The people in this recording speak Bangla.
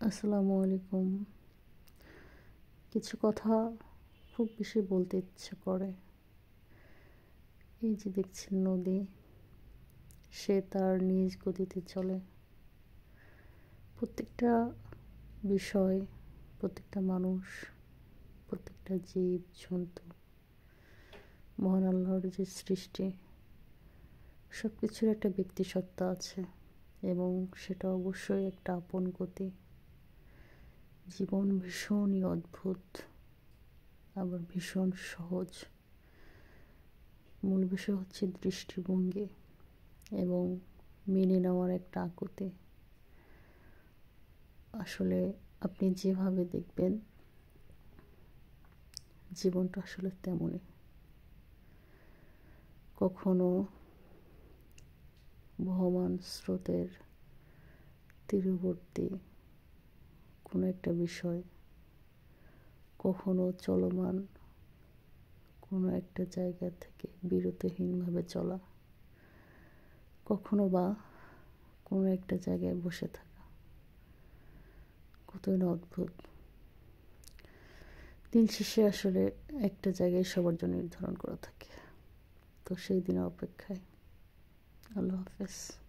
আসসালামু আলাইকুম। কিছু কথা খুব বেশি বলতে ইচ্ছে করে। এই যে দেখছেন নদী, সে তার নিজ গতিতে চলে। প্রত্যেকটা বিষয়, প্রত্যেকটা মানুষ, প্রত্যেকটা জীব জন্তু, মহান আল্লাহর যে সৃষ্টি, সব কিছুর একটা ব্যক্তিসত্তা আছে এবং সেটা অবশ্যই একটা আপন গতি। জীবন ভীষণই অদ্ভুত, আবার ভীষণ সহজ। মূল বিষয় হচ্ছে দৃষ্টিভঙ্গি এবং মেনে নেওয়ার একটা আকুতি। আসলে আপনি যেভাবে দেখবেন, জীবনটা আসলে তেমনই। কখনো বহমান স্রোতের তীরবর্তী কোনো একটা বিষয়, কখনো চলমান কোনো একটা জায়গা থেকে বিরতিহীনভাবে চলা, কখনো বা কোনো একটা জায়গায় বসে থাকা। কতই না অদ্ভুত। দিন শেষে আসলে একটা জায়গায় সবার জন্য নির্ধারণ করা থাকে। তো সেই দিনের অপেক্ষায়। আল্লাহ হাফেজ।